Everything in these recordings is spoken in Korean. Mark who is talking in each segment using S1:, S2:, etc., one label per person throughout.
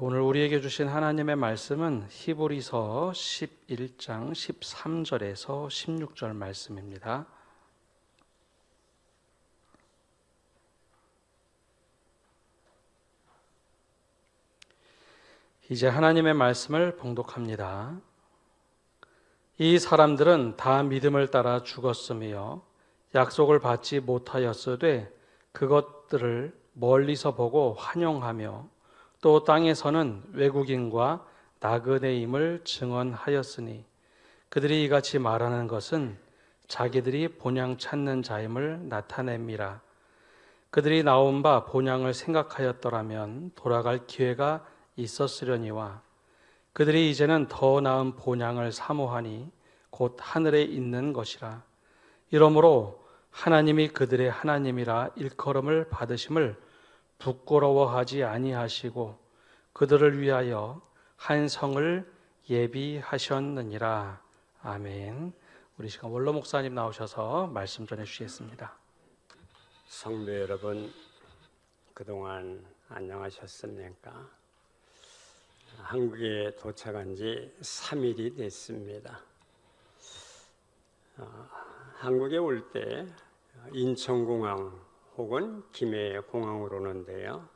S1: 오늘 우리에게 주신 하나님의 말씀은 히브리서 11장 13절에서 16절 말씀입니다. 이제 하나님의 말씀을 봉독합니다. 이 사람들은 다 믿음을 따라 죽었으며 약속을 받지 못하였으되 그것들을 멀리서 보고 환영하며 또 땅에서는 외국인과 나그네임을 증언하였으니 그들이 이같이 말하는 것은 자기들이 본향 찾는 자임을 나타냅니다. 그들이 나온 바 본향을 생각하였더라면 돌아갈 기회가 있었으려니와 그들이 이제는 더 나은 본향을 사모하니 곧 하늘에 있는 것이라. 이러므로 하나님이 그들의 하나님이라 일컬음을 받으심을 부끄러워하지 아니하시고 그들을 위하여 한 성을 예비하셨느니라. 아멘. 우리 시간 원로 목사님 나오셔서 말씀 전해 주시겠습니다.
S2: 성도 여러분, 그동안 안녕하셨습니까? 한국에 도착한 지 3일이 됐습니다. 한국에 올 때 인천공항 혹은 김해공항으로 오는데요.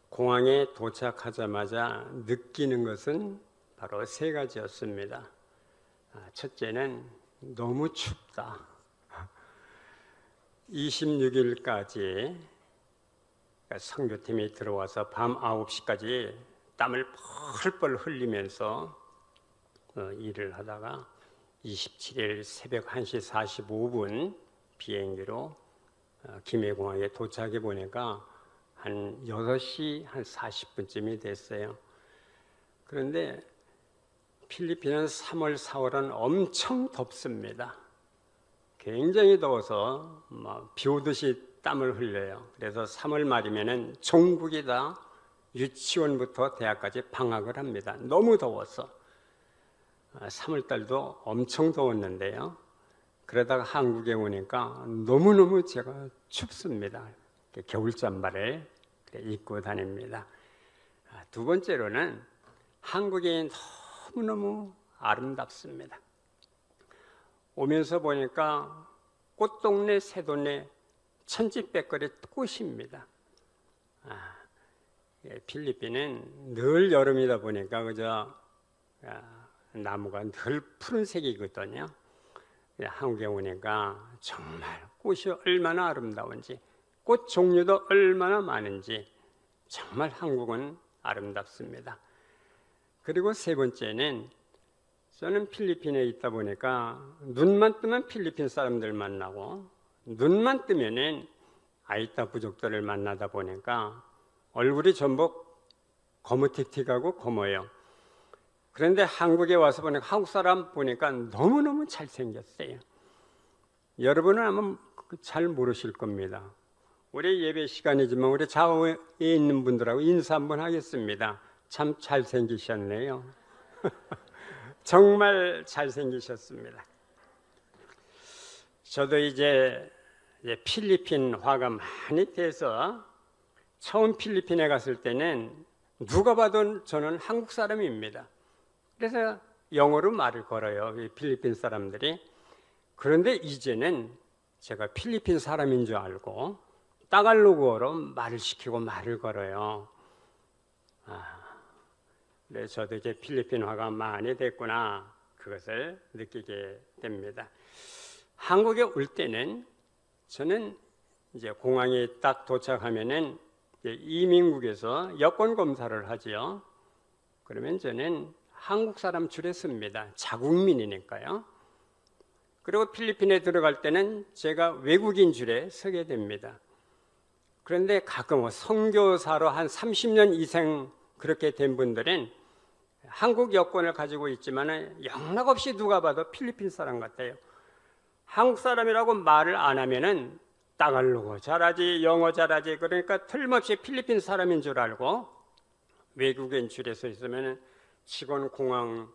S2: 공항에 도착하자마자 느끼는 것은 바로 세 가지였습니다. 첫째는 너무 춥다. 26일까지 선교팀이 들어와서 밤 9시까지 땀을 펄펄 흘리면서 일을 하다가 27일 새벽 1시 45분 비행기로 김해공항에 도착해 보니까 한 6시 한 40분쯤이 됐어요. 그런데 필리핀은 3월, 4월은 엄청 덥습니다. 굉장히 더워서 비 오듯이 땀을 흘려요. 그래서 3월 말이면은 전국이 다 유치원부터 대학까지 방학을 합니다. 너무 더워서 3월 달도 엄청 더웠는데요. 그러다가 한국에 오니까 너무너무 제가 춥습니다. 겨울잠바를 입고 다닙니다. 두 번째로는 한국이 너무너무 아름답습니다. 오면서 보니까 꽃동네, 새동네, 천지백거리 꽃입니다. 필리핀은 늘 여름이다 보니까 그저 나무가 늘 푸른색이거든요. 한국에 오니까 정말 꽃이 얼마나 아름다운지, 꽃 종류도 얼마나 많은지 정말 한국은 아름답습니다. 그리고 세 번째는 저는 필리핀에 있다 보니까 눈만 뜨면 필리핀 사람들 만나고 눈만 뜨면은 아이타 부족들을 만나다 보니까 얼굴이 전부 거무틱틱하고 고모요. 그런데 한국에 와서 보니까 한국 사람 보니까 너무너무 잘생겼어요. 여러분은 아마 잘 모르실 겁니다. 우리 예배 시간이지만 우리 좌우에 있는 분들하고 인사 한번 하겠습니다. 참 잘생기셨네요. 정말 잘생기셨습니다. 저도 이제 필리핀 화가 많이 돼서 처음 필리핀에 갔을 때는 누가 봐도 저는 한국 사람입니다. 그래서 영어로 말을 걸어요, 필리핀 사람들이. 그런데 이제는 제가 필리핀 사람인 줄 알고 따갈로그어로 말을 시키고 말을 걸어요. 네, 저도 이제 필리핀화가 많이 됐구나, 그것을 느끼게 됩니다. 한국에 올 때는 저는 이제 공항에 딱 도착하면은 이민국에서 여권 검사를 하지요. 그러면 저는 한국 사람 줄에 섭니다. 자국민이니까요. 그리고 필리핀에 들어갈 때는 제가 외국인 줄에 서게 됩니다. 그런데 가끔 선교사로 한 30년 이상 그렇게 된 분들은 한국 여권을 가지고 있지만 영락없이 누가 봐도 필리핀 사람 같아요. 한국 사람이라고 말을 안 하면은 따갈로그 잘하지, 영어 잘하지, 그러니까 틀림없이 필리핀 사람인 줄 알고 외국인 줄에 서 있으면 직원 공항에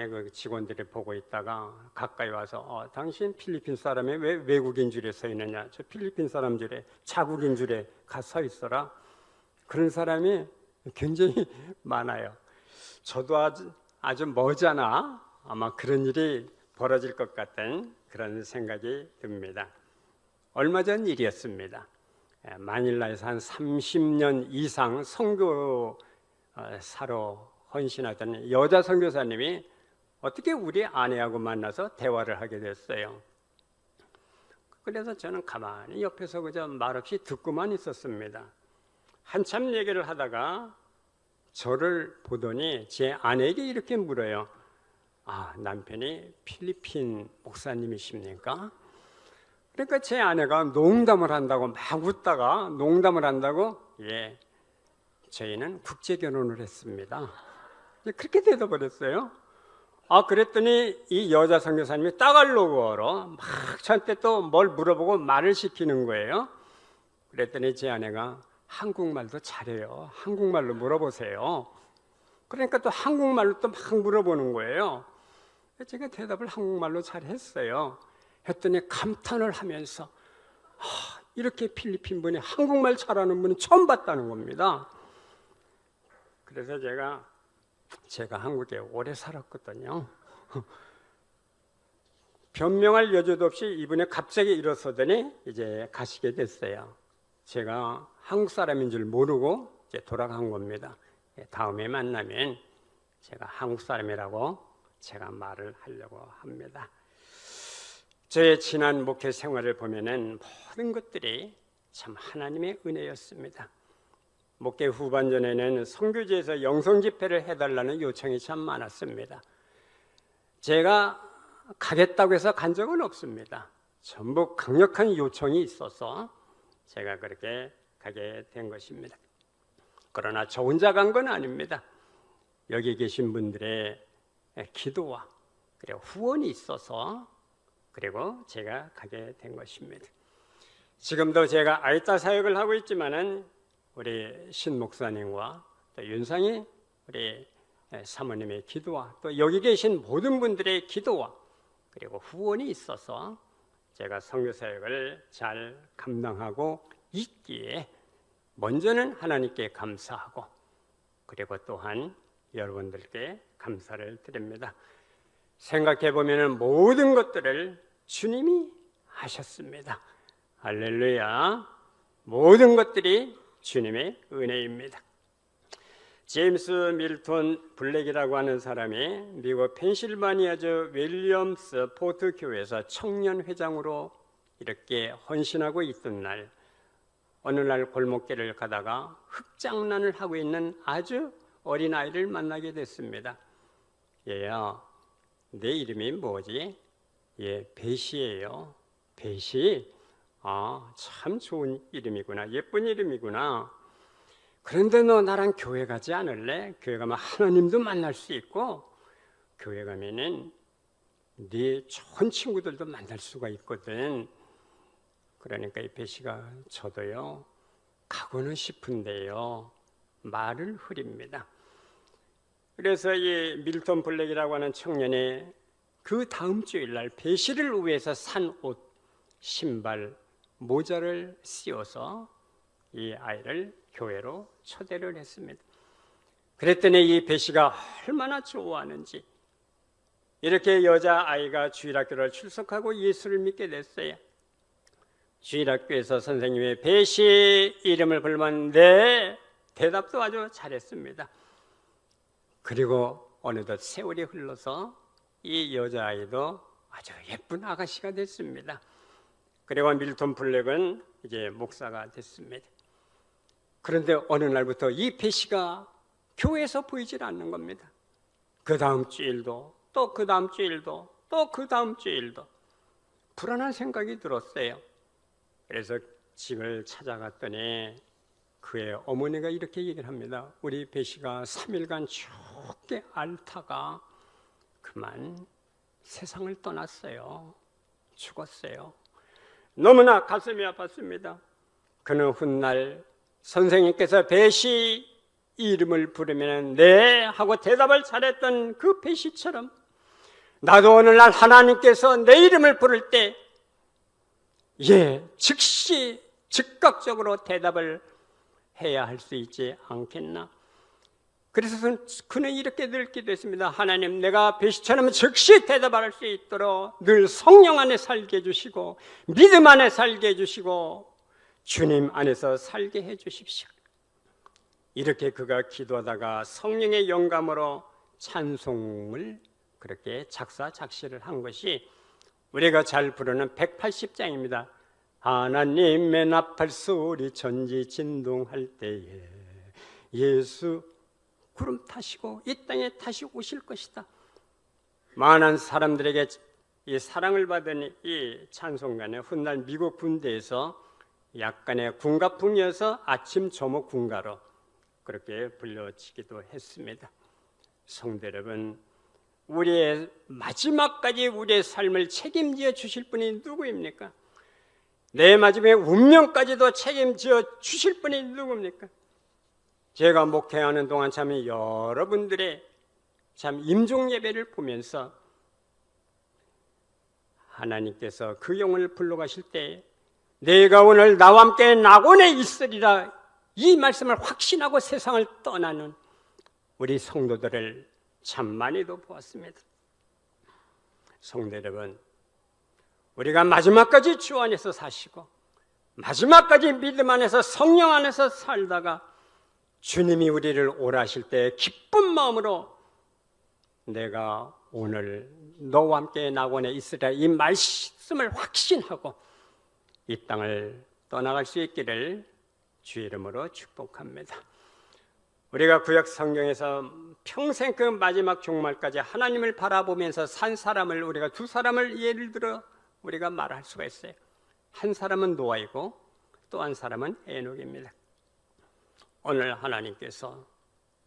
S2: 그 직원들이 보고 있다가 가까이 와서 당신 필리핀 사람이 왜 외국인 줄에 서 있느냐, 저 필리핀 사람 줄에 자국인 줄에 가 서 있어라. 그런 사람이 굉장히 많아요. 저도 아주 머지않아 아마 그런 일이 벌어질 것 같은 그런 생각이 듭니다. 얼마 전 일이었습니다. 마닐라에서 한 30년 이상 선교사로 헌신하던 여자 선교사님이 어떻게 우리 아내하고 만나서 대화를 하게 됐어요. 그래서 저는 가만히 옆에서 그저 말없이 듣고만 있었습니다. 한참 얘기를 하다가 저를 보더니 제 아내에게 이렇게 물어요. 아, 남편이 필리핀 목사님이십니까? 그러니까 제 아내가 농담을 한다고 막 웃다가 농담을 한다고 예, 저희는 국제 결혼을 했습니다. 그렇게 대답을 했어요. 아, 그랬더니 이 여자 선교사님이 따갈로그어로 막 저한테 또 뭘 물어보고 말을 시키는 거예요. 그랬더니 제 아내가 한국말도 잘해요. 한국말로 물어보세요. 그러니까 또 한국말로 또 막 물어보는 거예요. 제가 대답을 한국말로 잘했어요. 했더니 감탄을 하면서 이렇게 필리핀 분이 한국말 잘하는 분은 처음 봤다는 겁니다. 그래서 제가 한국에 오래 살았거든요. 변명할 여지도 없이 이분이 갑자기 일어서더니 이제 가시게 됐어요. 제가 한국 사람인 줄 모르고 이제 돌아간 겁니다. 다음에 만나면 제가 한국 사람이라고 제가 말을 하려고 합니다. 저의 지난 목회 생활을 보면은 모든 것들이 참 하나님의 은혜였습니다. 목회 후반전에는 선교지에서 영성 집회를 해달라는 요청이 참 많았습니다. 제가 가겠다고 해서 간 적은 없습니다. 전부 강력한 요청이 있어서 제가 그렇게 가게 된 것입니다. 그러나 저 혼자 간 건 아닙니다. 여기 계신 분들의 기도와 그리고 후원이 있어서 그리고 제가 가게 된 것입니다. 지금도 제가 아이따 사역을 하고 있지만은 우리 신 목사님과 또 윤상희 우리 사모님의 기도와 또 여기 계신 모든 분들의 기도와 그리고 후원이 있어서 제가 선교 사역을 잘 감당하고 있기에 먼저는 하나님께 감사하고 그리고 또한 여러분들께 감사를 드립니다. 생각해 보면 모든 것들을 주님이 하셨습니다. 할렐루야. 모든 것들이 주님의 은혜입니다. 제임스 밀턴 블랙이라고 하는 사람이 미국 펜실바니아주 윌리엄스 포트 교회에서 청년 회장으로 이렇게 헌신하고 있던 날 어느 날 골목길을 가다가 흙장난을 하고 있는 아주 어린 아이를 만나게 됐습니다. 얘야, 내 이름이 뭐지? 예, 배시예요. 배시? 아, 참 좋은 이름이구나. 예쁜 이름이구나. 그런데 너 나랑 교회 가지 않을래? 교회 가면 하나님도 만날 수 있고 교회 가면은 네 좋은 친구들도 만날 수가 있거든. 그러니까 이 배시가 저도요 가고는 싶은데요 말을 흐립니다. 그래서 이 밀턴 블랙이라고 하는 청년이 그 다음 주일날 배시를 위해서 산 옷, 신발, 모자를 씌워서 이 아이를 교회로 초대를 했습니다. 그랬더니 이 배시가 얼마나 좋아하는지 이렇게 여자아이가 주일학교를 출석하고 예수를 믿게 됐어요. 주일학교에서 선생님의 배시 이름을 부르면 네 대답도 아주 잘했습니다. 그리고 어느덧 세월이 흘러서 이 여자아이도 아주 예쁜 아가씨가 됐습니다. 그리고 밀턴 블랙은 이제 목사가 됐습니다. 그런데 어느 날부터 이 배시가 교회에서 보이질 않는 겁니다. 그 다음 주일도 또 그 다음 주일도 또 그 다음 주일도 불안한 생각이 들었어요. 그래서 집을 찾아갔더니 그의 어머니가 이렇게 얘기를 합니다. 우리 배시가 3일간 죽게 앓다가 그만 세상을 떠났어요. 죽었어요. 너무나 가슴이 아팠습니다. 그는 훗날 선생님께서 배시 이름을 부르면 네 하고 대답을 잘했던 그 배시처럼 나도 오늘날 하나님께서 내 이름을 부를 때 예, 즉시 즉각적으로 대답을 해야 할 수 있지 않겠나? 그래서 그는 이렇게 늘 기도했습니다. 하나님, 내가 배시처럼 즉시 대답할 수 있도록 늘 성령 안에 살게 해주시고 믿음 안에 살게 해주시고 주님 안에서 살게 해주십시오. 이렇게 그가 기도하다가 성령의 영감으로 찬송을 그렇게 작사 작시를 한 것이 우리가 잘 부르는 180장입니다. 하나님의 나팔 소리 전지 진동할 때에 예수 구름 타시고 이 땅에 다시 오실 것이다. 많은 사람들에게 이 사랑을 받은 이 찬송가는 훗날 미국 군대에서 약간의 군가풍이어서 아침 조목 군가로 그렇게 불려지기도 했습니다. 성도 여러분, 우리의 마지막까지 우리의 삶을 책임지어 주실 분이 누구입니까? 내 마지막의 운명까지도 책임지어 주실 분이 누굽니까? 제가 목회하는 동안 참 여러분들의 참 임종 예배를 보면서 하나님께서 그 영혼을 불러가실 때 내가 오늘 나와 함께 낙원에 있으리라 이 말씀을 확신하고 세상을 떠나는 우리 성도들을 참 많이도 보았습니다. 성도 여러분, 우리가 마지막까지 주 안에서 사시고 마지막까지 믿음 안에서 성령 안에서 살다가 주님이 우리를 오라 하실 때 기쁜 마음으로 내가 오늘 너와 함께 낙원에 있으리라 이 말씀을 확신하고 이 땅을 떠나갈 수 있기를 주의 이름으로 축복합니다. 우리가 구약 성경에서 평생 그 마지막 종말까지 하나님을 바라보면서 산 사람을 우리가 두 사람을 예를 들어 우리가 말할 수가 있어요. 한 사람은 노아이고 또 한 사람은 에녹입니다. 오늘 하나님께서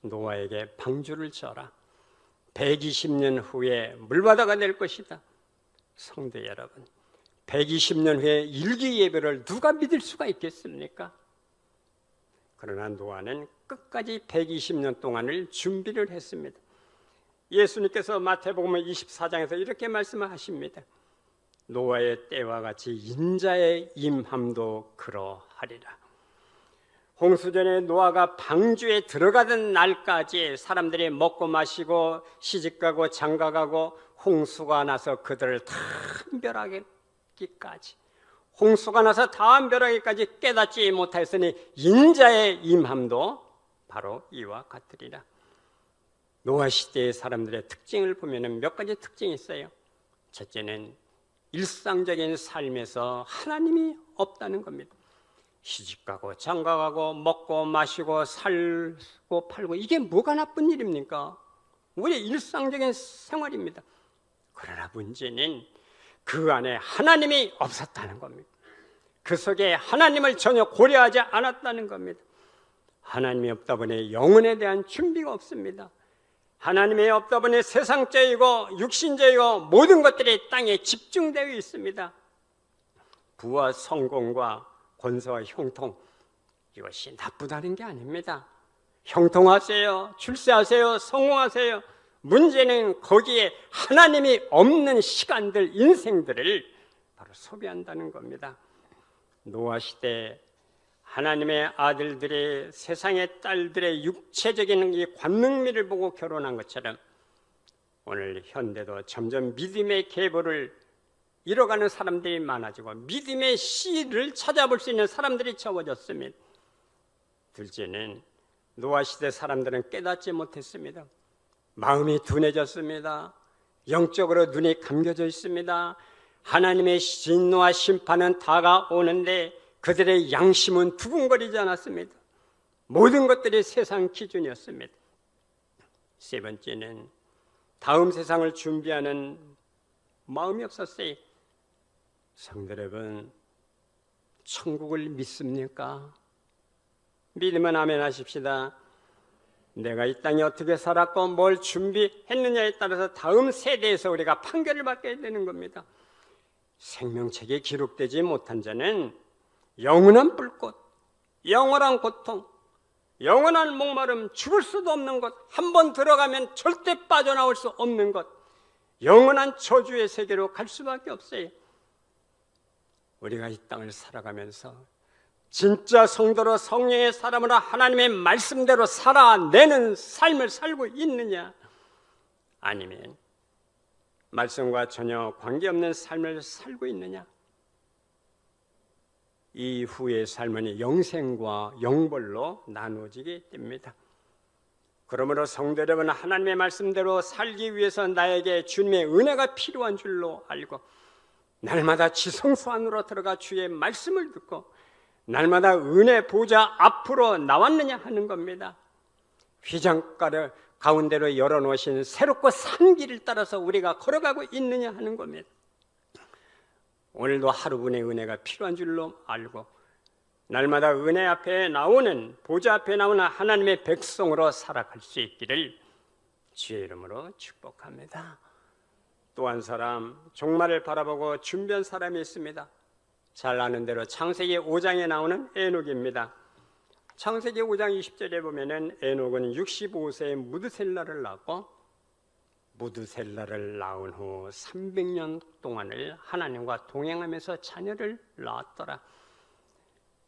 S2: 노아에게 방주를 져라. 120년 후에 물바다가 될 것이다. 성도 여러분, 120년 후에 일기 예배를 누가 믿을 수가 있겠습니까? 그러나 노아는 끝까지 120년 동안을 준비를 했습니다. 예수님께서 마태복음 24장에서 이렇게 말씀을 하십니다. 노아의 때와 같이 인자의 임함도 그러하리라. 홍수전에 노아가 방주에 들어가던 날까지 사람들이 먹고 마시고 시집가고 장가가고 홍수가 나서 그들을 다 멸하기까지 홍수가 나서 다 멸하기까지 깨닫지 못하였으니 인자의 임함도 바로 이와 같으리라. 노아 시대의 사람들의 특징을 보면 몇 가지 특징이 있어요. 첫째는 일상적인 삶에서 하나님이 없다는 겁니다. 시집가고 장가가고 먹고 마시고 살고 팔고 이게 뭐가 나쁜 일입니까? 우리 일상적인 생활입니다. 그러나 문제는 그 안에 하나님이 없었다는 겁니다. 그 속에 하나님을 전혀 고려하지 않았다는 겁니다. 하나님이 없다 보니 영혼에 대한 준비가 없습니다. 하나님이 없다 보니 세상적이고 육신적이고 모든 것들이 땅에 집중되어 있습니다. 부와 성공과 권세와 형통, 이것이 나쁘다는 게 아닙니다. 형통하세요, 출세하세요, 성공하세요. 문제는 거기에 하나님이 없는 시간들, 인생들을 바로 소비한다는 겁니다. 노아 시대 하나님의 아들들이 세상의 딸들의 육체적인 이 관능미를 보고 결혼한 것처럼 오늘 현대도 점점 믿음의 계보를 잃어가는 사람들이 많아지고 믿음의 씨를 찾아볼 수 있는 사람들이 적어졌습니다. 둘째는 노아 시대 사람들은 깨닫지 못했습니다. 마음이 둔해졌습니다. 영적으로 눈이 감겨져 있습니다. 하나님의 진노와 심판은 다가오는데 그들의 양심은 두근거리지 않았습니다. 모든 것들이 세상 기준이었습니다. 세 번째는 다음 세상을 준비하는 마음이 없었어요. 성도 여러분, 천국을 믿습니까? 믿으면 아멘 하십시다. 내가 이 땅에 어떻게 살았고 뭘 준비했느냐에 따라서 다음 세대에서 우리가 판결을 받게 되는 겁니다. 생명책에 기록되지 못한 자는 영원한 불꽃, 영원한 고통, 영원한 목마름, 죽을 수도 없는 것, 한번 들어가면 절대 빠져나올 수 없는 것, 영원한 저주의 세계로 갈 수밖에 없어요. 우리가 이 땅을 살아가면서 진짜 성도로 성령의 사람으로 하나님의 말씀대로 살아내는 삶을 살고 있느냐? 아니면 말씀과 전혀 관계없는 삶을 살고 있느냐? 이후의 삶은 영생과 영벌로 나누어지게 됩니다. 그러므로 성도 여러분, 하나님의 말씀대로 살기 위해서 나에게 주님의 은혜가 필요한 줄로 알고 날마다 지성소 안으로 들어가 주의 말씀을 듣고 날마다 은혜 보좌 앞으로 나왔느냐 하는 겁니다. 휘장가를 가운데로 열어놓으신 새롭고 산 길을 따라서 우리가 걸어가고 있느냐 하는 겁니다. 오늘도 하루분의 은혜가 필요한 줄로 알고 날마다 은혜 앞에 나오는 보좌 앞에 나오는 하나님의 백성으로 살아갈 수 있기를 주의 이름으로 축복합니다. 또 한 사람, 종말을 바라보고 준비한 사람이 있습니다. 잘 아는 대로 창세기 5장에 나오는 에녹입니다. 창세기 5장 20절에 보면은 에녹은 65세에 무드셀라를 낳고 무드셀라를 낳은 후 300년 동안을 하나님과 동행하면서 자녀를 낳았더라.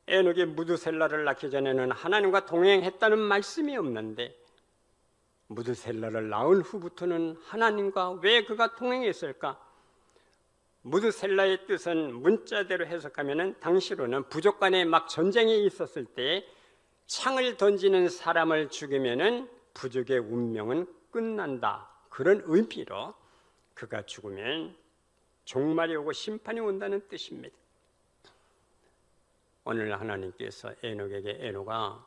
S2: 에녹이 무드셀라를 낳기 전에는 하나님과 동행했다는 말씀이 없는데 무드셀라를 낳은 후부터는 하나님과 왜 그가 동행했을까? 무드셀라의 뜻은 문자대로 해석하면 당시로는 부족 간에 막 전쟁이 있었을 때 창을 던지는 사람을 죽이면 부족의 운명은 끝난다. 그런 의미로 그가 죽으면 종말이 오고 심판이 온다는 뜻입니다. 오늘 하나님께서 에녹에게 에녹아,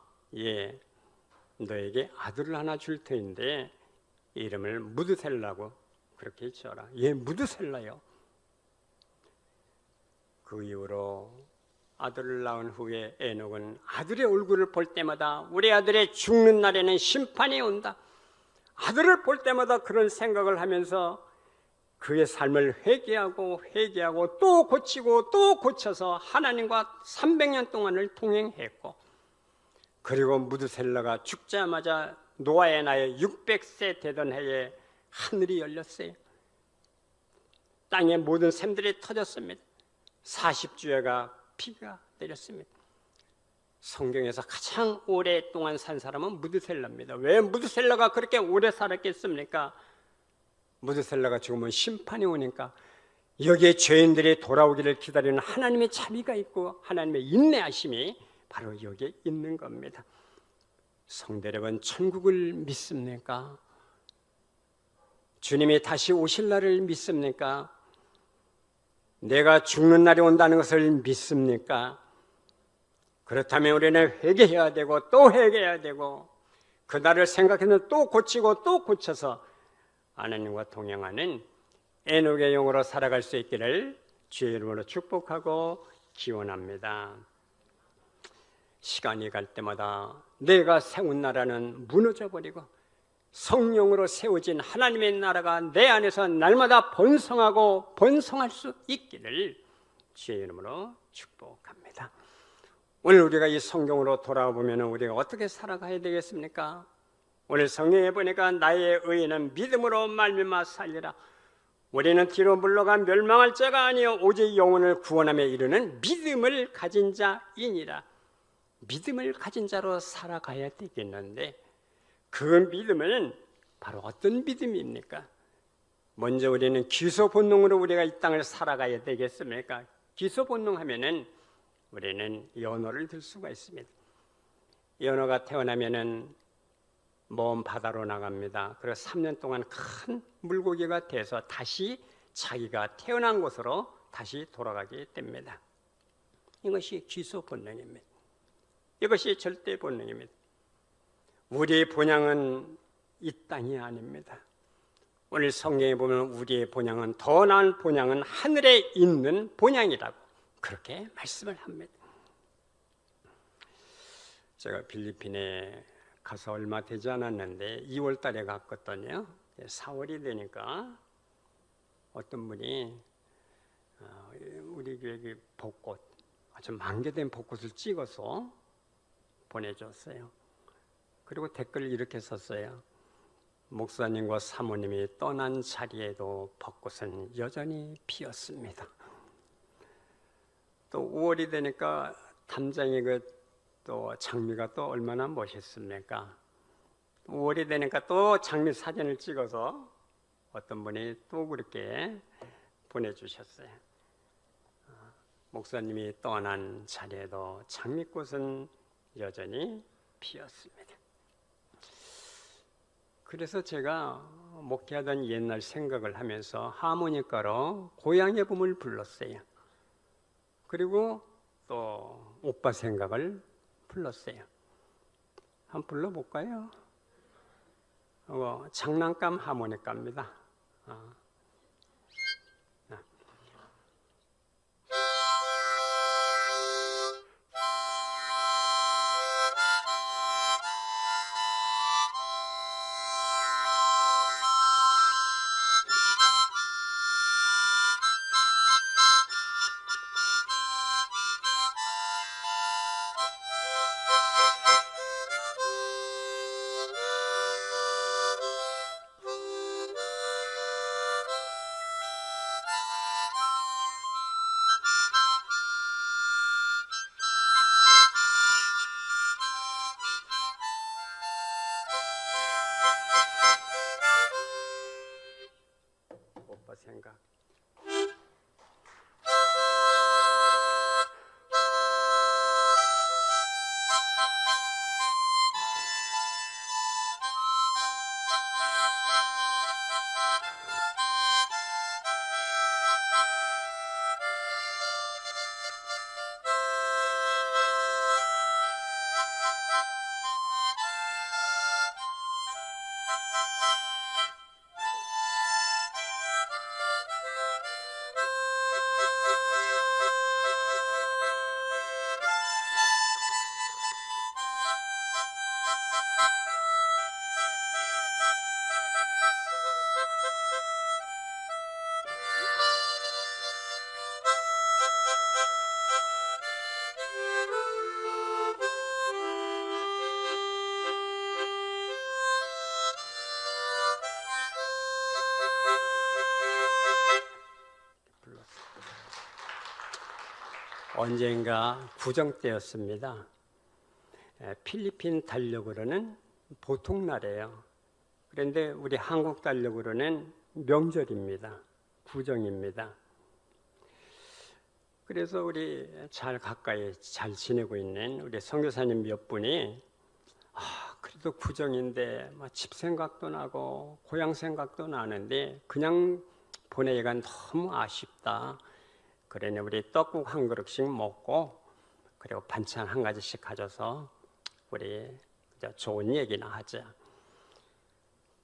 S2: 너에게 아들을 하나 줄 터인데 이름을 무드셀라고 그렇게 지어라. 무드셀라요. 그 이후로 아들을 낳은 후에 에녹은 아들의 얼굴을 볼 때마다 우리 아들의 죽는 날에는 심판이 온다. 아들을 볼 때마다 그런 생각을 하면서 그의 삶을 회개하고 또 고치고 또 고쳐서 하나님과 300년 동안을 동행했고, 그리고 무드셀라가 죽자마자 노아의 나이 600세 되던 해에 하늘이 열렸어요. 땅의 모든 샘들이 터졌습니다. 40주야가 비가 내렸습니다. 성경에서 가장 오랫동안 산 사람은 무드셀라입니다. 왜 무드셀라가 그렇게 오래 살았겠습니까? 무드셀라가 죽으면 심판이 오니까 여기에 죄인들이 돌아오기를 기다리는 하나님의 자비가 있고 하나님의 인내하심이 바로 여기에 있는 겁니다. 성도 여러분, 천국을 믿습니까? 주님이 다시 오실 날을 믿습니까? 내가 죽는 날이 온다는 것을 믿습니까? 그렇다면 우리는 회개해야 되고 또 회개해야 되고 그 날을 생각해서 또 고치고 또 고쳐서 하나님과 동행하는 에녹의 영으로 살아갈 수 있기를 주의 이름으로 축복하고 기원합니다. 시간이 갈 때마다 내가 세운 나라는 무너져버리고 성령으로 세워진 하나님의 나라가 내 안에서 날마다 번성하고 번성할 수 있기를 주의 이름으로 축복합니다. 오늘 우리가 이 성경으로 돌아보면 우리가 어떻게 살아가야 되겠습니까? 오늘 성경에 보니까 나의 의인은 믿음으로 말미암아 살리라. 우리는 뒤로 물러가 멸망할 자가 아니요 오직 영혼을 구원함에 이르는 믿음을 가진 자이니라. 믿음을 가진 자로 살아가야 되겠는데 그 믿음은 바로 어떤 믿음입니까? 먼저 우리는 기소 본능으로 우리가 이 땅을 살아가야 되겠습니까? 기소 본능 하면은 우리는 연어를 들 수가 있습니다. 연어가 태어나면은 먼 바다로 나갑니다. 그래서 3년 동안 큰 물고기가 돼서 다시 자기가 태어난 곳으로 다시 돌아가게 됩니다. 이것이 기소 본능입니다. 이것이 절대 본능입니다. 우리의 본향은 이 땅이 아닙니다. 오늘 성경에 보면 우리의 본향은 더 나은 본향은 하늘에 있는 본향이라고 그렇게 말씀을 합니다. 제가 필리핀에 가서 얼마 되지 않았는데 2월 달에 갔거든요. 4월이 되니까 어떤 분이 우리 교회 벚꽃, 아주 만개된 벚꽃을 찍어서 보내줬어요. 그리고 댓글을 이렇게 썼어요. 목사님과 사모님이 떠난 자리에도 벚꽃은 여전히 피었습니다. 또 5월이 되니까 담장의 또 장미가 또 얼마나 멋있습니까? 5월이 되니까 또 장미 사진을 찍어서 어떤 분이 또 그렇게 보내주셨어요. 목사님이 떠난 자리에도 장미꽃은 여전히 피었습니다. 그래서 제가 목회하던 옛날 생각을 하면서 하모니카로 고향의 봄을 불렀어요. 그리고 또 오빠 생각을 불렀어요. 한번 불러볼까요? 장난감 하모니카입니다. 오빠 생각. 언젠가 구정 때였습니다. 필리핀 달력으로는 보통날이에요. 그런데 우리 한국 달력으로는 명절입니다. 구정입니다. 그래서 우리 가까이 잘 지내고 있는 우리 선교사님 몇 분이 그래도 구정인데 집 생각도 나고 고향 생각도 나는데 그냥 보내기가 너무 아쉽다. 그러니 우리 떡국 한 그릇씩 먹고 그리고 반찬 한 가지씩 가져서 우리 좋은 얘기나 하자.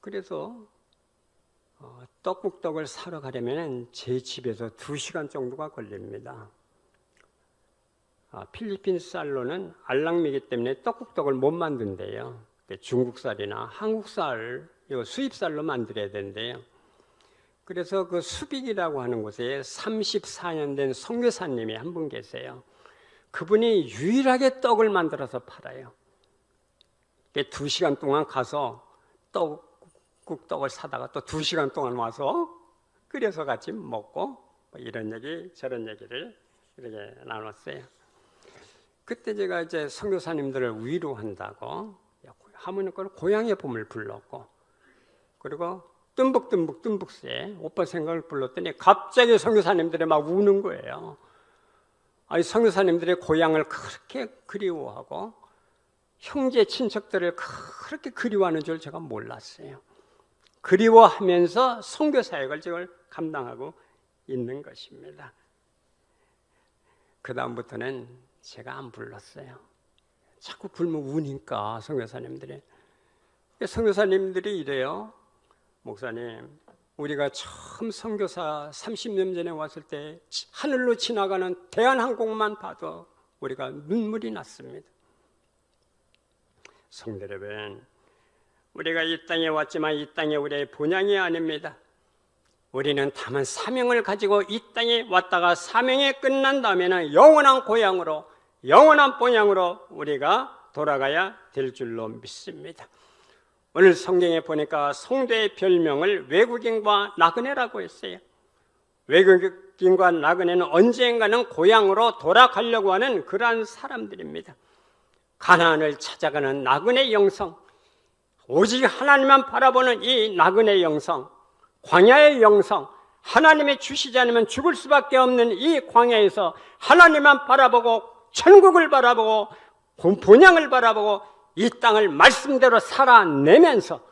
S2: 그래서 떡국떡을 사러 가려면 제 집에서 2시간 정도가 걸립니다. 필리핀 쌀로는 알랑미기 때문에 떡국떡을 못 만든대요. 중국 쌀이나 한국 쌀, 이거 수입 쌀로 만들어야 된대요. 그래서 그 수빅이라고 하는 곳에 34년 된 선교사님이 한 분 계세요. 그분이 유일하게 떡을 만들어서 팔아요. 2시간 동안 가서 떡국떡을 사다가 또 2시간 동안 와서 끓여서 같이 먹고 이런 얘기 저런 얘기를 이렇게 나눴어요. 그때 제가 이제 선교사님들을 위로한다고 하모니카로 고향의 봄을 불렀고 그리고 뜸북세 오빠 생각을 불렀더니 갑자기 선교사님들이 막 우는 거예요. 아니 선교사님들의 고향을 그렇게 그리워하고 형제 친척들을 그렇게 그리워하는 줄 제가 몰랐어요. 그리워하면서 선교 사역을 지금 감당하고 있는 것입니다. 그 다음부터는 제가 안 불렀어요. 자꾸 불면 우니까 선교사님들이. 선교사님들이 이래요. 목사님, 우리가 처음 선교사 30년 전에 왔을 때 하늘로 지나가는 대한항공만 봐도 우리가 눈물이 났습니다. 성도 여러분, 우리가 이 땅에 왔지만 이 땅이 우리의 본향이 아닙니다. 우리는 다만 사명을 가지고 이 땅에 왔다가 사명이 끝난 다음에는 영원한 고향으로, 영원한 본향으로 우리가 돌아가야 될 줄로 믿습니다. 오늘 성경에 보니까 성도의 별명을 외국인과 나그네라고 했어요. 외국인 빈과 나그네는 언젠가는 고향으로 돌아가려고 하는 그러한 사람들입니다. 가나안을 찾아가는 나그네 영성, 오직 하나님만 바라보는 이 나그네 영성, 광야의 영성, 하나님이 주시지 않으면 죽을 수밖에 없는 이 광야에서 하나님만 바라보고 천국을 바라보고 본향을 바라보고 이 땅을 말씀대로 살아내면서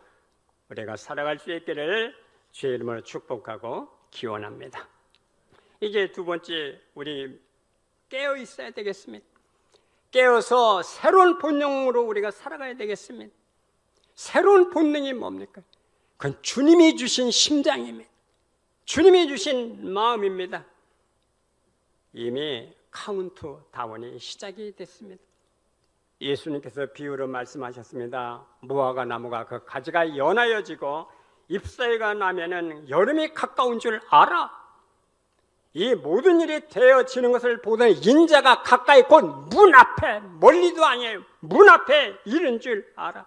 S2: 우리가 살아갈 수 있기를 주의 이름으로 축복하고 기원합니다. 이제 두 번째, 우리 깨어 있어야 되겠습니다. 깨어서 새로운 본능으로 우리가 살아가야 되겠습니다. 새로운 본능이 뭡니까? 그건 주님이 주신 심장입니다. 주님이 주신 마음입니다. 이미 카운트다운이 시작이 됐습니다. 예수님께서 비유로 말씀하셨습니다. 무화과 나무가 그 가지가 연하여지고 잎사귀가 나면은 여름이 가까운 줄 알아. 이 모든 일이 되어지는 것을 보던 인자가 가까이 곧 문 앞에, 멀리도 아니에요. 문 앞에 이른 줄 알아.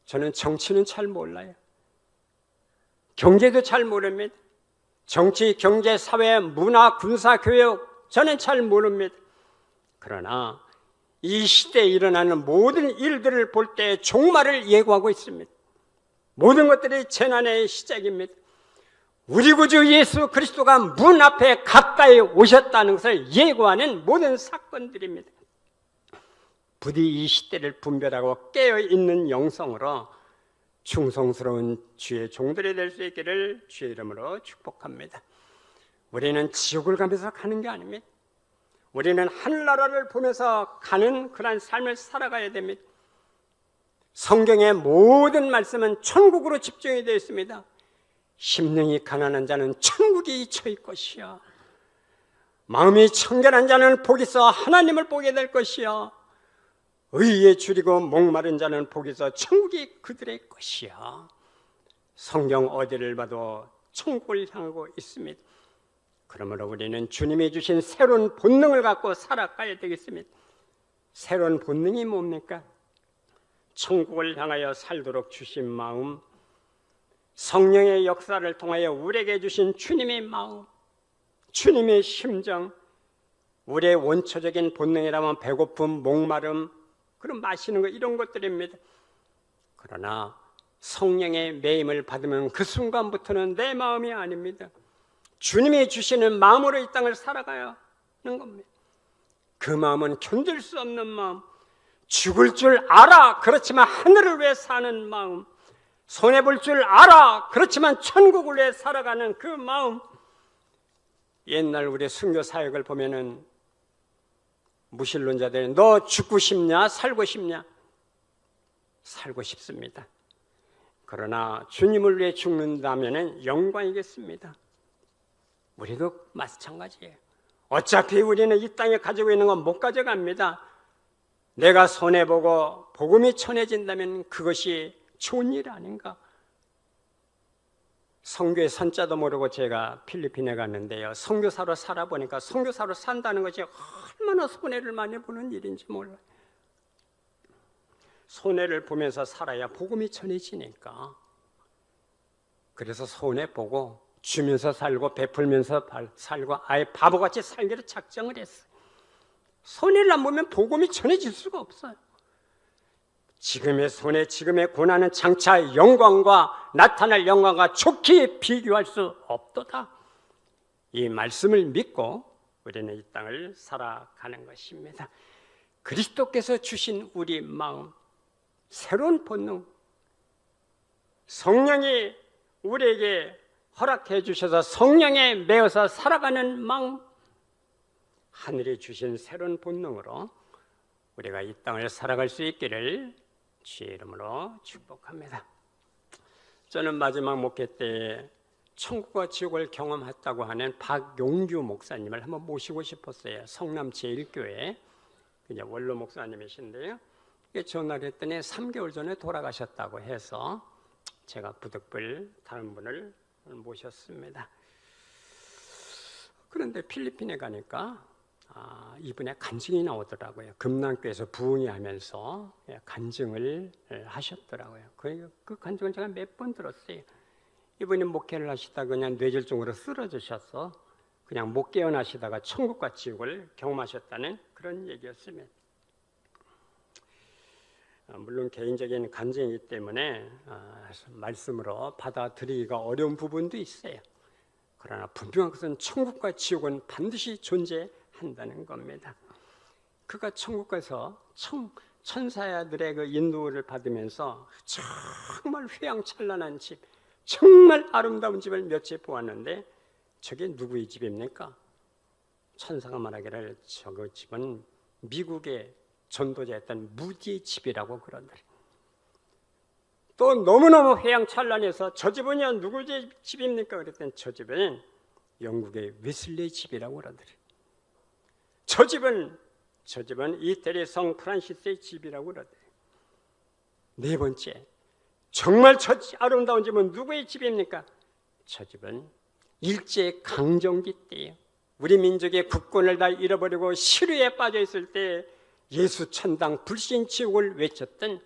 S2: 저는 정치는 잘 몰라요. 경제도 잘 모릅니다. 정치, 경제, 사회, 문화, 군사, 교육 저는 잘 모릅니다. 그러나 이 시대에 일어나는 모든 일들을 볼 때 종말을 예고하고 있습니다. 모든 것들이 재난의 시작입니다. 우리 구주 예수 그리스도가 문 앞에 가까이 오셨다는 것을 예고하는 모든 사건들입니다. 부디 이 시대를 분별하고 깨어있는 영성으로 충성스러운 주의 종들이 될 수 있기를 주의 이름으로 축복합니다. 우리는 지옥을 가면서 가는 게 아닙니다. 우리는 하늘나라를 보면서 가는 그런 삶을 살아가야 됩니다. 성경의 모든 말씀은 천국으로 집중이 되어 있습니다. 심령이 가난한 자는 천국이 처할 것이요, 마음이 청결한 자는 복이서 하나님을 보게 될 것이요, 의에 줄이고 목마른 자는 복이서 천국이 그들의 것이요. 성경 어디를 봐도 천국을 향하고 있습니다. 그러므로 우리는 주님이 주신 새로운 본능을 갖고 살아가야 되겠습니다. 새로운 본능이 뭡니까? 천국을 향하여 살도록 주신 마음, 성령의 역사를 통하여 우리에게 주신 주님의 마음, 주님의 심정, 우리의 원초적인 본능이라면 배고픔, 목마름, 그런 마시는 것, 이런 것들입니다. 그러나 성령의 매임을 받으면 그 순간부터는 내 마음이 아닙니다. 주님이 주시는 마음으로 이 땅을 살아가야 하는 겁니다. 그 마음은 견딜 수 없는 마음, 죽을 줄 알아 그렇지만 하늘을 위해 사는 마음, 손해볼 줄 알아 그렇지만 천국을 위해 살아가는 그 마음. 옛날 우리 순교 사역을 보면은 무신론자들이 너 죽고 싶냐 살고 싶냐? 살고 싶습니다. 그러나 주님을 위해 죽는다면은 영광이겠습니다. 우리도 마찬가지예요. 어차피 우리는 이 땅에 가지고 있는 건 못 가져갑니다. 내가 손해보고 복음이 전해진다면 그것이 좋은 일 아닌가? 선교의 선자도 모르고 제가 필리핀에 갔는데요, 선교사로 살아보니까 선교사로 산다는 것이 얼마나 손해를 많이 보는 일인지 몰라요. 손해를 보면서 살아야 복음이 전해지니까. 그래서 손해보고 주면서 살고 베풀면서 살고 아예 바보같이 살기로 작정을 했어요. 손해를 안 보면 복음이 전해질 수가 없어요. 지금의 손해, 지금의 고난은 장차 영광과 나타날 영광과 좋게 비교할 수 없도다. 이 말씀을 믿고 우리는 이 땅을 살아가는 것입니다. 그리스도께서 주신 우리 마음, 새로운 본능, 성령이 우리에게 허락해 주셔서 성령에 매어서 살아가는 마음, 하늘이 주신 새로운 본능으로 우리가 이 땅을 살아갈 수 있기를 주의 이름으로 축복합니다. 저는 마지막 목회 때 천국과 지옥을 경험했다고 하는 박용규 목사님을 한번 모시고 싶었어요. 성남 제1교회 그냥 원로 목사님이신데요, 전화를 했더니 3개월 전에 돌아가셨다고 해서 제가 부득불 다른 분을 모셨습니다. 그런데 필리핀에 가니까 이분의 간증이 나오더라고요. 금남교에서 부흥이 하면서 간증을 하셨더라고요. 그 간증을 제가 몇 번 들었어요. 이분이 목회를 하시다가 그냥 뇌졸중으로 쓰러지셨어. 그냥 못 깨어나시다가 천국과 지옥을 경험하셨다는 그런 얘기였습니다. 물론 개인적인 간증이기 때문에 말씀으로 받아들이기가 어려운 부분도 있어요. 그러나 분명한 것은 천국과 지옥은 반드시 존재한다는 겁니다. 그가 천국에서 천사들의 그 인도를 받으면서 정말 휘황찬란한 집, 정말 아름다운 집을 몇 채 보았는데 저게 누구의 집입니까? 천사가 말하기를 저거 집은 미국의 전도자였던 무디의 집이라고 그러더래. 또 너무너무 휘황찬란해서 저 집은요 누구의 집입니까? 그랬더니 저 집은 영국의 웨슬리의 집이라고 그러더래. 저 집은 이태리 성 프란시스의 집이라고 그러더래. 네 번째, 정말 저 아름다운 집은 누구의 집입니까? 저 집은 일제 강점기 때예요. 우리 민족의 국권을 다 잃어버리고 시류에 빠져 있을 때 예수 천당 불신 지옥을 외쳤던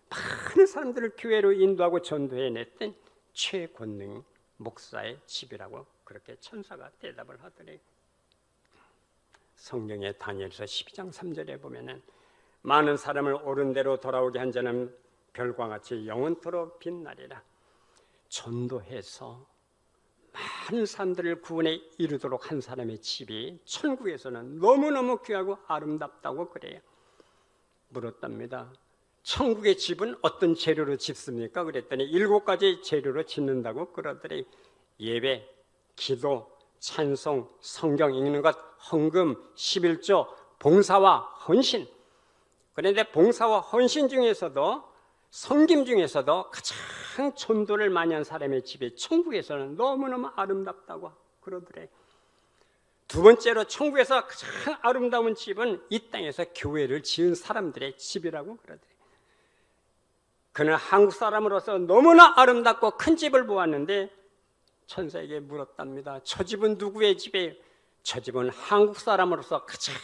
S2: 많은 사람들을 교회로 인도하고 전도해냈던 최권능 목사의 집이라고 그렇게 천사가 대답을 하더니 성경의 다니엘서 12장 3절에 보면은 많은 사람을 옳은 대로 돌아오게 한 자는 별과 같이 영원토록 빛나리라. 전도해서 많은 사람들을 구원에 이르도록 한 사람의 집이 천국에서는 너무너무 귀하고 아름답다고 그래요. 물었답니다. 천국의 집은 어떤 재료로 짓습니까? 그랬더니 7가지 재료로 짓는다고 그러더니 예배, 기도, 찬송, 성경 읽는 것, 헌금, 11조, 봉사와 헌신. 그런데 봉사와 헌신 중에서도 섬김 중에서도 가장 전도를 많이 한 사람의 집이 천국에서는 너무너무 아름답다고 그러더래. 두 번째로 천국에서 가장 아름다운 집은 이 땅에서 교회를 지은 사람들의 집이라고 그러더래. 그는 한국 사람으로서 너무나 아름답고 큰 집을 보았는데 천사에게 물었답니다. 저 집은 누구의 집이에요? 저 집은 한국 사람으로서 가장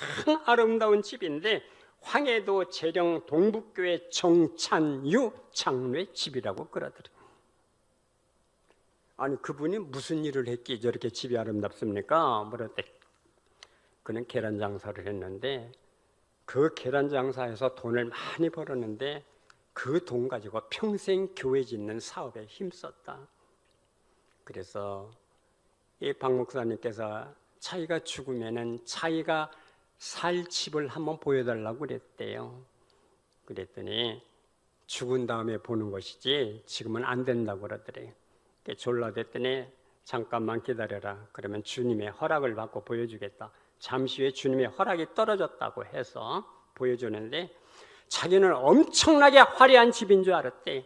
S2: 아름다운 집인데 황해도 재령 동북교회 정찬유 장로의 집이라고 그러더래요. 아니 그분이 무슨 일을 했기에 저렇게 집이 아름답습니까? 물었대. 그는 계란 장사를 했는데 그 계란 장사에서 돈을 많이 벌었는데 그 돈 가지고 평생 교회 짓는 사업에 힘썼다. 그래서 이 박 목사님께서 자기가 죽으면은 자기가 살 집을 한번 보여달라고 그랬대요. 그랬더니 죽은 다음에 보는 것이지 지금은 안 된다고 그러더래요. 졸라댔더니 잠깐만 기다려라. 그러면 주님의 허락을 받고 보여주겠다. 잠시 후에 주님의 허락이 떨어졌다고 해서 보여주는데 자기는 엄청나게 화려한 집인 줄 알았대.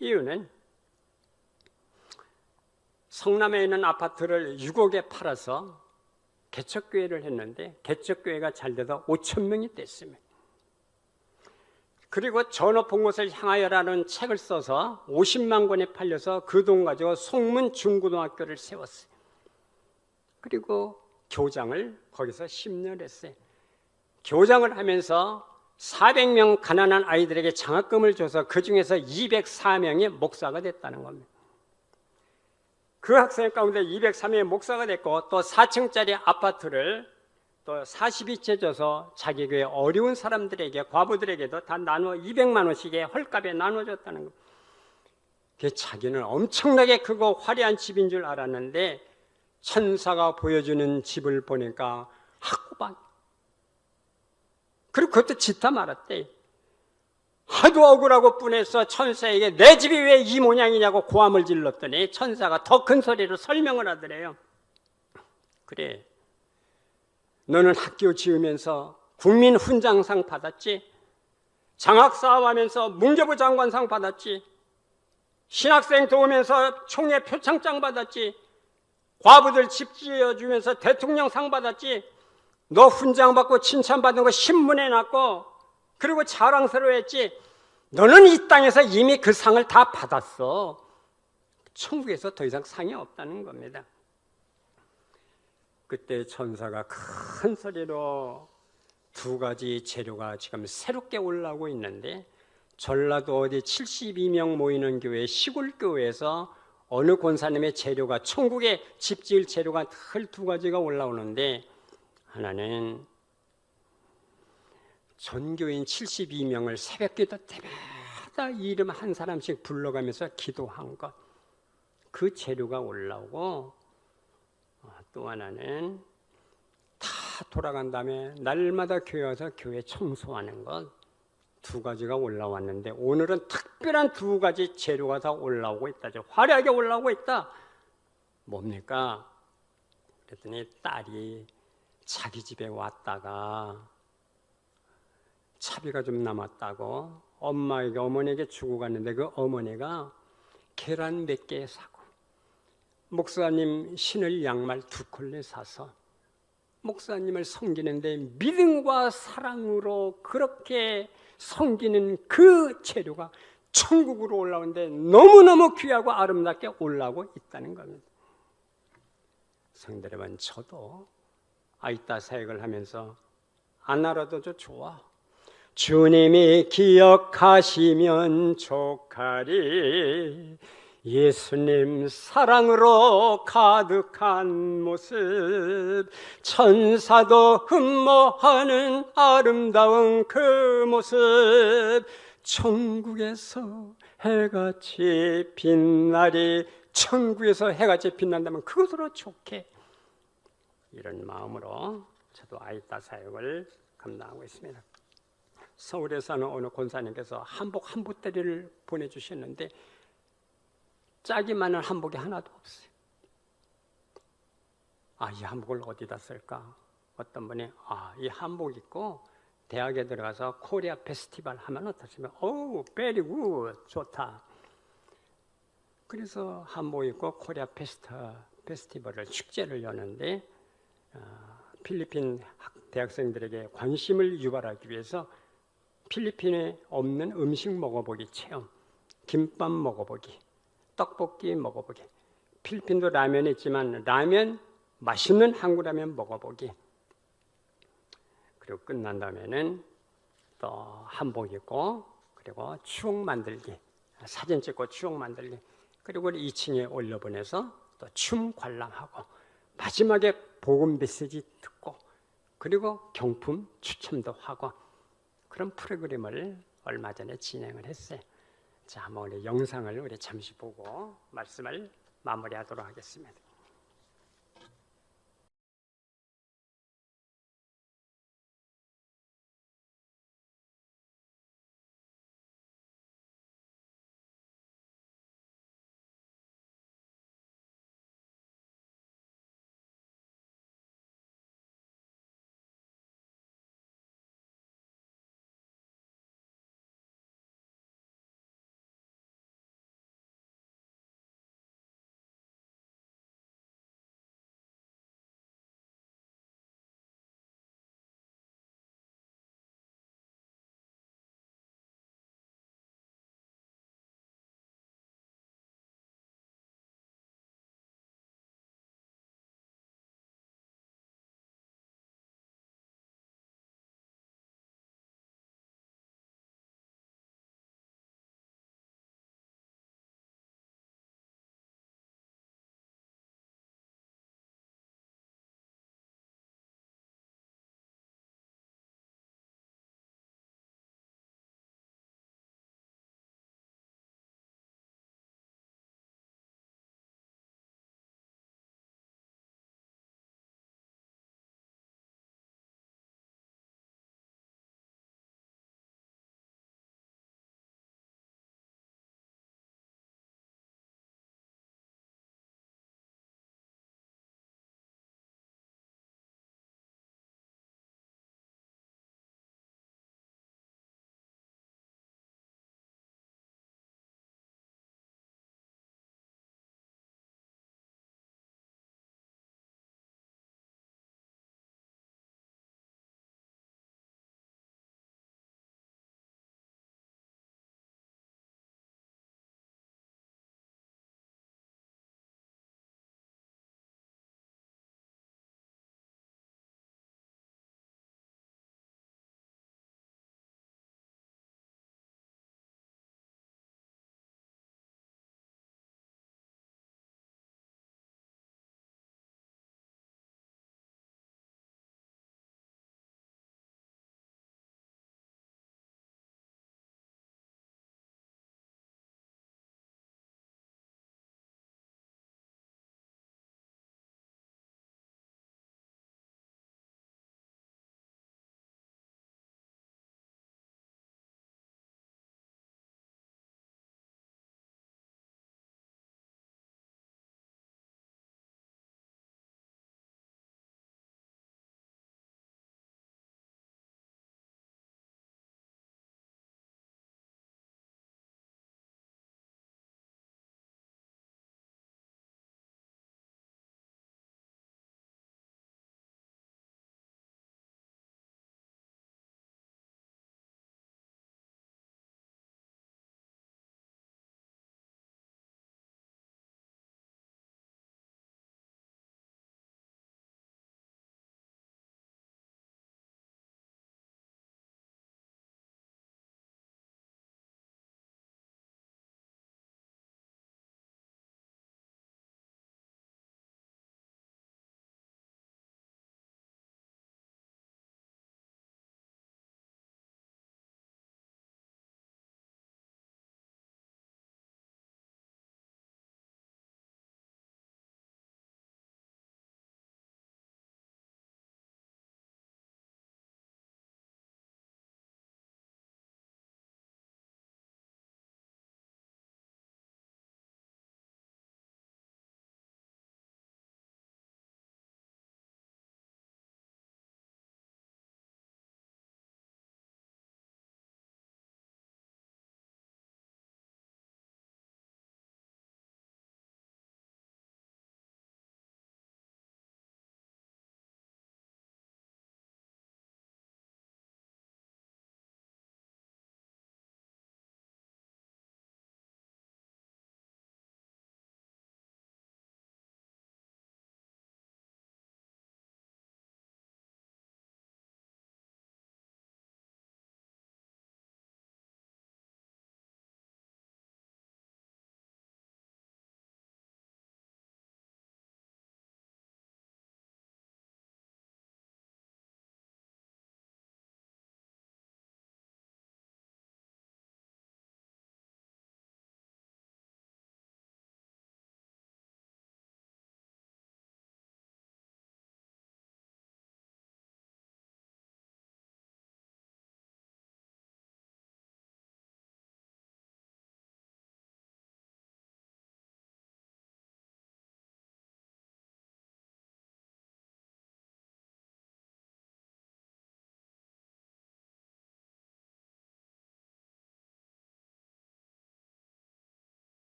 S2: 이유는 성남에 있는 아파트를 6억에 팔아서 개척교회를 했는데 개척교회가 잘 돼서 5,000명이 됐습니다. 그리고 전업 본 곳을 향하여라는 책을 써서 50만 권에 팔려서 그 돈 가지고 송문 중고등학교를 세웠어요. 그리고 교장을 거기서 10년 했어요. 교장을 하면서 400명 가난한 아이들에게 장학금을 줘서 그 중에서 204명이 목사가 됐다는 겁니다. 그 학생 가운데 203명이 목사가 됐고 또 4층짜리 아파트를 또 42채 줘서 자기 교회 어려운 사람들에게 과부들에게도 다 나눠 200만 원씩의 헐값에 나눠줬다는 겁니다. 자기는 엄청나게 크고 화려한 집인 줄 알았는데 천사가 보여주는 집을 보니까 학구방. 그리고 그것도 짓다 말았대. 하도 억울하고 분해서 천사에게 내 집이 왜 이 모양이냐고 고함을 질렀더니 천사가 더 큰 소리로 설명을 하더래요. 그래, 너는 학교 지으면서 국민 훈장상 받았지, 장학사업하면서 문교부 장관상 받았지, 신학생 도우면서 총회 표창장 받았지, 과부들 집 지어주면서 대통령상 받았지, 너 훈장 받고 칭찬받은 거 신문에 났고 그리고 자랑스러워했지. 너는 이 땅에서 이미 그 상을 다 받았어. 천국에서 더 이상 상이 없다는 겁니다. 그때 천사가 큰 소리로 2가지 재료가 지금 새롭게 올라오고 있는데 전라도 어디 72명 모이는 교회 시골 교회에서 어느 권사님의 재료가 천국에 집 지을 재료가 늘 두 가지가 올라오는데 하나는 전교인 72명을 새벽기도 때마다 이름 한 사람씩 불러가면서 기도한 것, 그 재료가 올라오고, 또 하나는 다 돌아간 다음에 날마다 교회 와서 교회 청소하는 것, 두 가지가 올라왔는데 오늘은 특별한 두 가지 재료가 다 올라오고 있다죠. 화려하게 올라오고 있다. 뭡니까? 그랬더니 딸이 자기 집에 왔다가 차비가 좀 남았다고 어머니에게 주고 갔는데 그 어머니가 계란 몇 개 사고 목사님 신을 양말 2켤레 사서 목사님을 섬기는데 믿음과 사랑으로 그렇게 섬기는 그 재료가 천국으로 올라오는데 너무너무 귀하고 아름답게 올라오고 있다는 겁니다. 성도 여러분, 저도 아이따 사역을 하면서 안 알아도 좋아. 주님이 기억하시면 좋가리. 예수님 사랑으로 가득한 모습, 천사도 흠모하는 아름다운 그 모습, 천국에서 해같이 빛나리. 천국에서 해같이 빛난다면 그것으로 좋게, 이런 마음으로 저도 아이따 사역을 감당하고 있습니다. 서울에 사는 어느 권사님께서 한복 한 보따리를 보내주셨는데 짝이 많은 한복이 하나도 없어요. 이 한복을 어디다 쓸까? 어떤 분이 이 한복 입고 대학에 들어가서 코리아 페스티벌 하면 어떠시면 베리 굿, 좋다. 그래서 한복 입고 코리아 페스티벌을 축제를 여는데 필리핀 대학생들에게 관심을 유발하기 위해서 필리핀에 없는 음식 먹어보기 체험, 김밥 먹어보기, 떡볶이 먹어보기, 필리핀도 라면이 있지만 라면, 맛있는 한국 라면 먹어보기, 그리고 끝난 다음에는 또 한복 입고 그리고 추억 만들기, 사진 찍고 추억 만들기, 그리고 2층에 올려보내서 또 춤 관람하고 마지막에 복음 메시지 듣고 그리고 경품 추첨도 하고 그런 프로그램을 얼마 전에 진행을 했어요. 자, 우리 영상을 우리 잠시 보고 말씀을 마무리하도록 하겠습니다.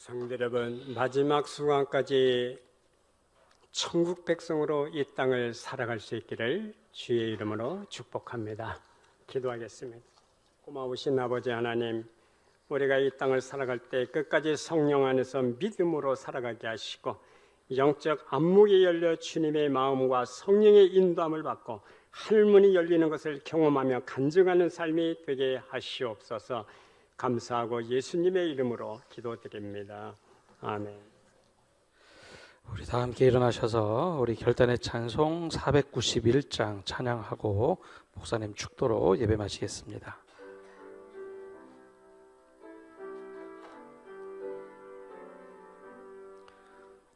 S2: 성도 여러분, 마지막 수강까지 천국 백성으로 이 땅을 살아갈 수 있기를 주의 이름으로 축복합니다. 기도하겠습니다. 고마우신 아버지 하나님, 우리가 이 땅을 살아갈 때 끝까지 성령 안에서 믿음으로 살아가게 하시고 영적 안목이 열려 주님의 마음과 성령의 인도함을 받고 하늘문이 열리는 것을 경험하며 간증하는 삶이 되게 하시옵소서. 감사하고 예수님의 이름으로 기도드립니다. 아멘.
S1: 우리 다 함께 일어나셔서 우리 결단의 찬송 491장 찬양하고 목사님 축도로 예배 마치겠습니다.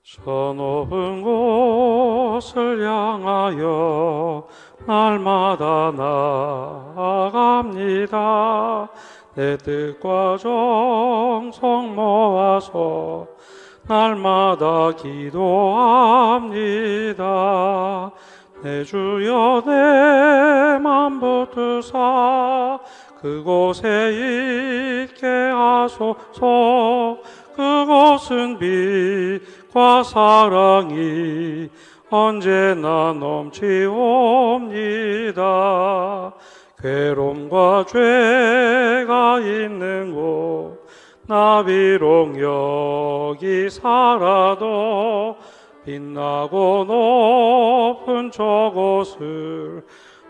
S1: 저 높은 곳을 향하여 날마다 나아갑니다. 내 뜻과 정성 모아서 날마다 기도합니다. 내 주여 내 맘 붙드사 그곳에 있게 하소서. 그곳은 빛과 사랑이 언제나 넘치옵니다. 괴로움과 죄가 있는 곳 나 비록 여기 살아도 빛나고 높은 저곳을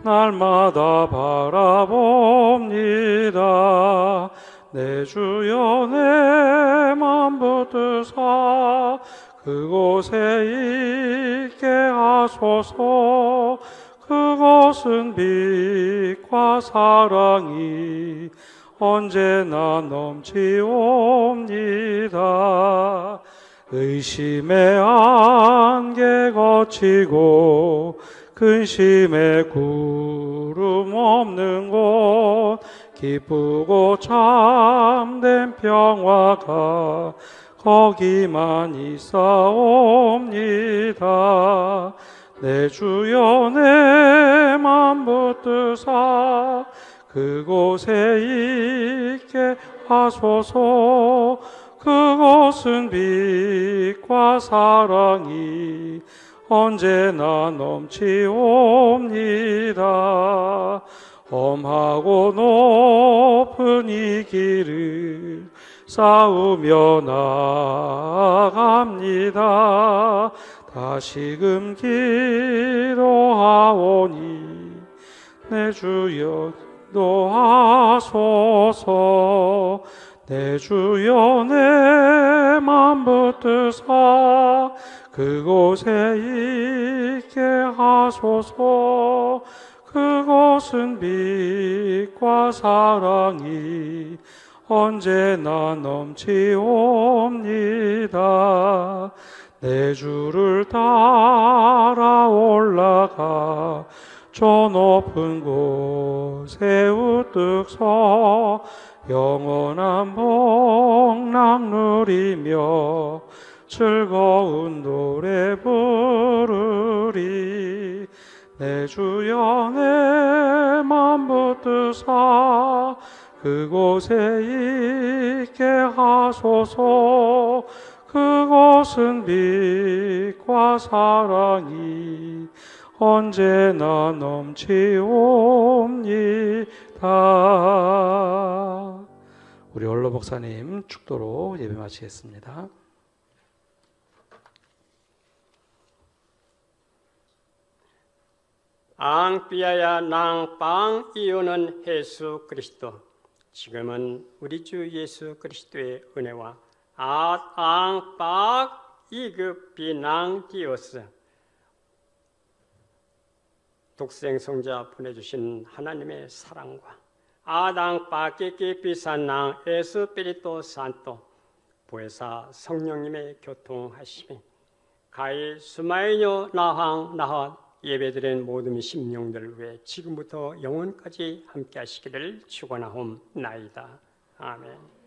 S1: 날마다 바라봅니다. 내 주여 내 맘 붙드사 그곳에 있게 하소서. 그곳은 빛과 사랑이 언제나 넘치옵니다. 의심의 안개 거치고 근심의 구름 없는 곳 기쁘고 참된 평화가 거기만 있사옵니다. 내 주여 내 맘 붙드사 그곳에 있게 하소서. 그곳은 빛과 사랑이 언제나 넘치옵니다. 험하고 높은 이 길을 싸우며 나아갑니다. 다시금 기도하오니 내 주여 기도하소서. 내 주여 내 맘 붙드사 그곳에 있게 하소서. 그곳은 빛과 사랑이 언제나 넘치옵니다. 내 주를 따라 올라가 저 높은 곳에 우뚝 서 영원한 복락 누리며 즐거운 노래 부르리. 내 주여 내 맘 붙드사 그곳에 있게 하소서. 그곳은 빛과 사랑이 언제나 넘치옵니다. 우리 원로 목사님 축도로 예배 마치겠습니다.
S2: 앙삐아야 낭빵 이유는 예수 그리스도. 지금은 우리 주 예수 그리스도의 은혜와 앙빡 이급 비낭 디오스 독생 성자 보내주신 하나님의 사랑과 아당ጳ끼끼 비산낭 에스피리토 산토 보혜사 성령님의 교통하심이 가히 수마이뇨 나황 나헛 예배드린 모든 심령들을 위해 지금부터 영원까지 함께 하시기를 축원하옵나이다. 아멘.